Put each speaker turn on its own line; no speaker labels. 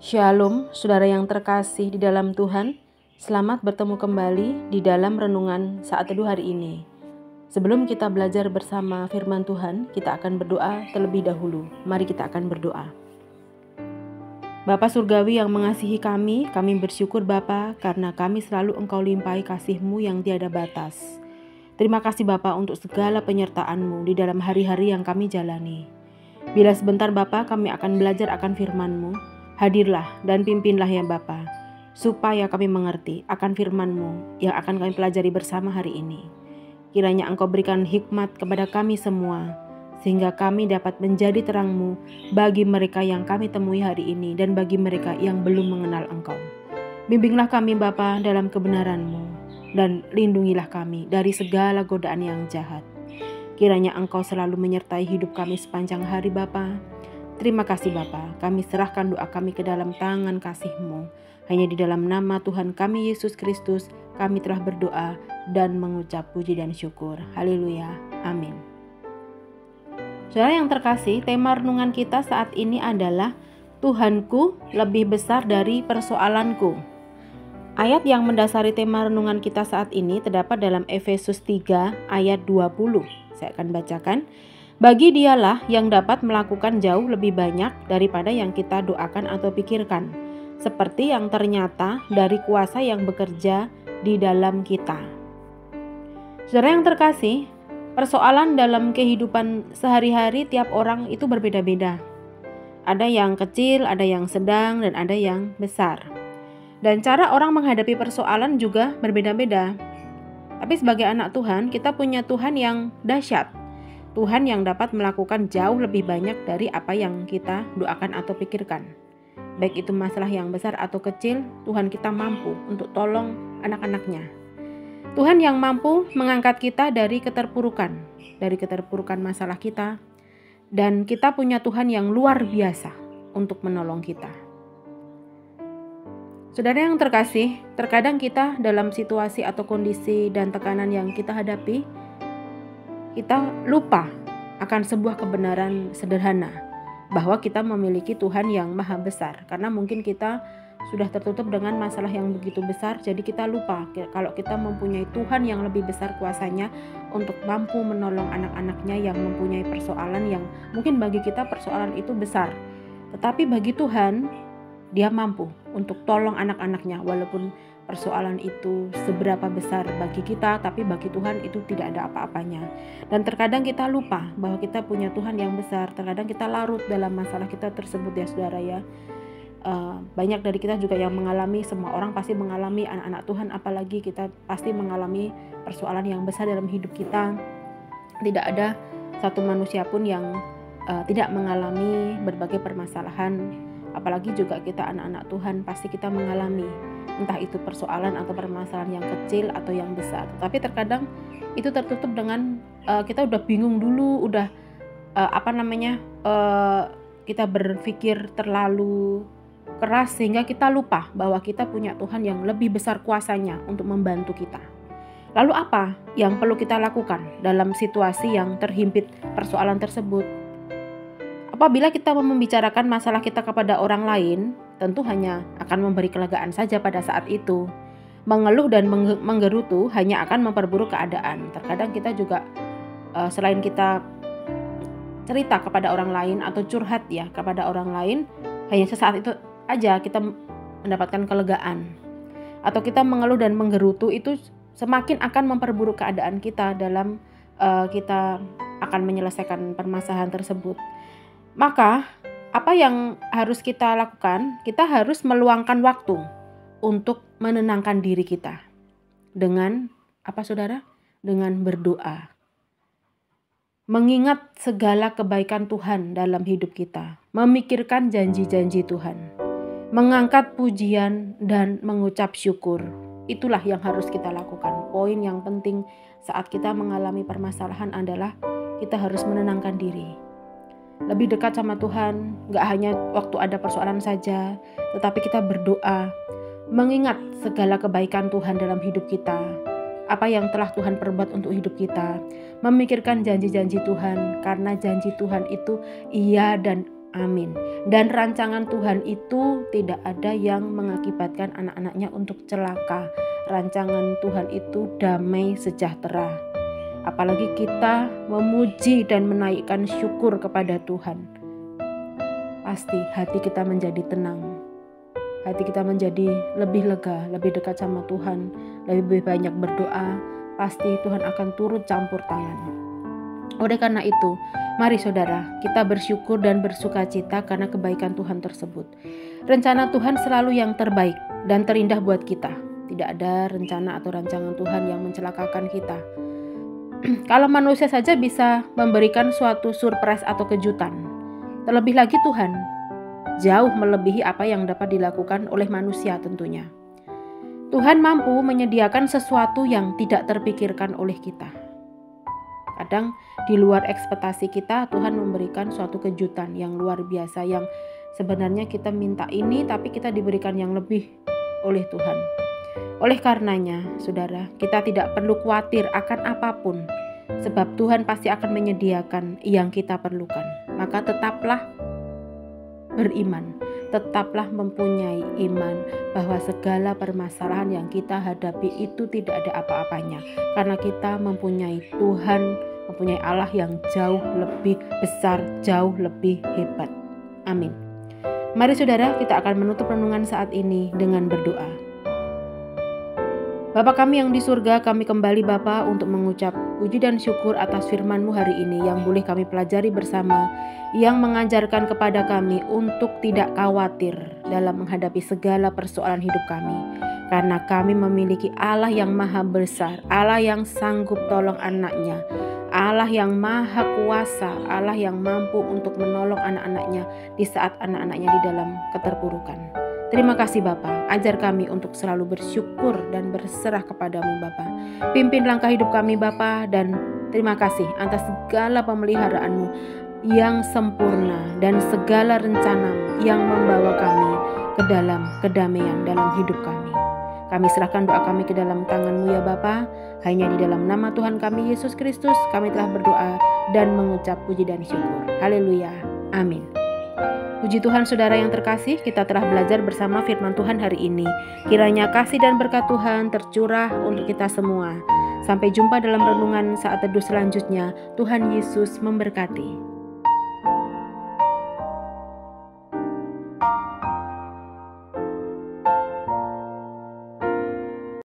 Shalom, saudara yang terkasih di dalam Tuhan. Selamat bertemu kembali di dalam renungan saat teduh hari ini. Sebelum kita belajar bersama firman Tuhan, kita akan berdoa terlebih dahulu. Mari kita akan berdoa. Bapa Surgawi yang mengasihi kami bersyukur Bapa karena kami selalu Engkau limpahi kasih-Mu yang tiada batas. Terima kasih Bapa untuk segala penyertaan-Mu di dalam hari-hari yang kami jalani. Bila sebentar Bapa kami akan belajar akan firman-Mu, hadirlah dan pimpinlah ya Bapa, supaya kami mengerti akan firman-Mu yang akan kami pelajari bersama hari ini. Kiranya Engkau berikan hikmat kepada kami semua, sehingga kami dapat menjadi terang-Mu bagi mereka yang kami temui hari ini dan bagi mereka yang belum mengenal Engkau. Bimbinglah kami Bapa dalam kebenaran-Mu, dan lindungilah kami dari segala godaan yang jahat. Kiranya Engkau selalu menyertai hidup kami sepanjang hari Bapa. Terima kasih Bapa, kami serahkan doa kami ke dalam tangan kasih-Mu. Hanya di dalam nama Tuhan kami Yesus Kristus, kami telah berdoa dan mengucap puji dan syukur. Haleluya, amin. Saudara yang terkasih, tema renungan kita saat ini adalah Tuhanku lebih besar dari persoalanku. Ayat yang mendasari tema renungan kita saat ini terdapat dalam Efesus 3 ayat 20. Saya akan bacakan. Bagi Dialah yang dapat melakukan jauh lebih banyak daripada yang kita doakan atau pikirkan, seperti yang ternyata dari kuasa yang bekerja di dalam kita. Saudara yang terkasih, persoalan dalam kehidupan sehari-hari tiap orang itu berbeda-beda. Ada yang kecil, ada yang sedang, dan ada yang besar. Dan cara orang menghadapi persoalan juga berbeda-beda. Tapi sebagai anak Tuhan, kita punya Tuhan yang dahsyat. Tuhan yang dapat melakukan jauh lebih banyak dari apa yang kita doakan atau pikirkan. Baik itu masalah yang besar atau kecil, Tuhan kita mampu untuk tolong anak-anaknya. Tuhan yang mampu mengangkat kita dari keterpurukan masalah kita. Dan kita punya Tuhan yang luar biasa untuk menolong kita. Saudara yang terkasih, terkadang kita dalam situasi atau kondisi dan tekanan yang kita hadapi, kita lupa akan sebuah kebenaran sederhana bahwa kita memiliki Tuhan yang maha besar. Karena mungkin kita sudah tertutup dengan masalah yang begitu besar, jadi kita lupa kalau kita mempunyai Tuhan yang lebih besar kuasanya untuk mampu menolong anak-anaknya yang mempunyai persoalan yang mungkin bagi kita persoalan itu besar. Tetapi bagi Tuhan, Dia mampu untuk tolong anak-anaknya walaupun persoalan itu seberapa besar bagi kita, tapi bagi Tuhan itu tidak ada apa-apanya. Dan terkadang kita lupa bahwa kita punya Tuhan yang besar. Terkadang kita larut dalam masalah kita tersebut ya saudara ya. Banyak dari kita juga yang mengalami, semua orang pasti mengalami, anak-anak Tuhan apalagi kita pasti mengalami persoalan yang besar dalam hidup kita. Tidak ada satu manusia pun yang tidak mengalami berbagai permasalahan. Apalagi juga kita anak-anak Tuhan pasti kita mengalami entah itu persoalan atau permasalahan yang kecil atau yang besar. Tapi terkadang itu tertutup dengan kita udah bingung dulu, udah kita berpikir terlalu keras sehingga kita lupa bahwa kita punya Tuhan yang lebih besar kuasanya untuk membantu kita. Lalu apa yang perlu kita lakukan dalam situasi yang terhimpit persoalan tersebut? Apabila kita membicarakan masalah kita kepada orang lain, tentu hanya akan memberi kelegaan saja pada saat itu. Mengeluh dan menggerutu hanya akan memperburuk keadaan. Terkadang kita juga selain kita cerita kepada orang lain atau curhat ya kepada orang lain, hanya sesaat itu aja kita mendapatkan kelegaan. Atau kita mengeluh dan menggerutu itu semakin akan memperburuk keadaan kita dalam kita akan menyelesaikan permasalahan tersebut. Maka apa yang harus kita lakukan? Kita harus meluangkan waktu untuk menenangkan diri kita. Dengan apa saudara? Dengan berdoa. Mengingat segala kebaikan Tuhan dalam hidup kita. Memikirkan janji-janji Tuhan. Mengangkat pujian dan mengucap syukur. Itulah yang harus kita lakukan. Poin yang penting saat kita mengalami permasalahan adalah kita harus menenangkan diri. Lebih dekat sama Tuhan, gak hanya waktu ada persoalan saja, tetapi kita berdoa, mengingat segala kebaikan Tuhan dalam hidup kita, apa yang telah Tuhan perbuat untuk hidup kita, memikirkan janji-janji Tuhan, karena janji Tuhan itu iya dan Amin. Dan rancangan Tuhan itu tidak ada yang mengakibatkan anak-anaknya untuk celaka. Rancangan Tuhan itu damai sejahtera. Apalagi kita memuji dan menaikkan syukur kepada Tuhan, pasti hati kita menjadi tenang. Hati kita menjadi lebih lega, lebih dekat sama Tuhan, lebih banyak berdoa. Pasti Tuhan akan turut campur tangan. Oleh karena itu, mari saudara, kita bersyukur dan bersukacita karena kebaikan Tuhan tersebut. Rencana Tuhan selalu yang terbaik dan terindah buat kita. Tidak ada rencana atau rancangan Tuhan yang mencelakakan kita. Kalau manusia saja bisa memberikan suatu surprise atau kejutan, terlebih lagi Tuhan jauh melebihi apa yang dapat dilakukan oleh manusia tentunya. Tuhan mampu menyediakan sesuatu yang tidak terpikirkan oleh kita. Kadang di luar ekspektasi kita, Tuhan memberikan suatu kejutan yang luar biasa, yang sebenarnya kita minta ini tapi kita diberikan yang lebih oleh Tuhan. Oleh karenanya, saudara, kita tidak perlu khawatir akan apapun, sebab Tuhan pasti akan menyediakan yang kita perlukan. Maka tetaplah beriman, tetaplah mempunyai iman bahwa segala permasalahan yang kita hadapi itu tidak ada apa-apanya, karena kita mempunyai Tuhan, mempunyai Allah yang jauh lebih besar, jauh lebih hebat. Amin. Mari saudara, kita akan menutup renungan saat ini dengan berdoa. Bapa kami yang di surga, kami kembali Bapa untuk mengucap puji dan syukur atas firman-Mu hari ini yang boleh kami pelajari bersama, yang mengajarkan kepada kami untuk tidak khawatir dalam menghadapi segala persoalan hidup kami. Karena kami memiliki Allah yang maha besar, Allah yang sanggup tolong anak-Nya, Allah yang maha kuasa, Allah yang mampu untuk menolong anak-anak-Nya di saat anak-anak-Nya di dalam keterpurukan. Terima kasih Bapa, ajar kami untuk selalu bersyukur dan berserah kepadamu Bapa. Pimpin langkah hidup kami Bapa, dan terima kasih atas segala pemeliharaan-Mu yang sempurna dan segala rencana-Mu yang membawa kami ke dalam kedamaian dalam hidup kami. Kami serahkan doa kami ke dalam tangan-Mu ya Bapa. Hanya di dalam nama Tuhan kami Yesus Kristus kami telah berdoa dan mengucap puji dan syukur. Haleluya. Amin. Puji Tuhan saudara yang terkasih, kita telah belajar bersama firman Tuhan hari ini. Kiranya kasih dan berkat Tuhan tercurah untuk kita semua. Sampai jumpa dalam renungan saat teduh selanjutnya. Tuhan Yesus memberkati.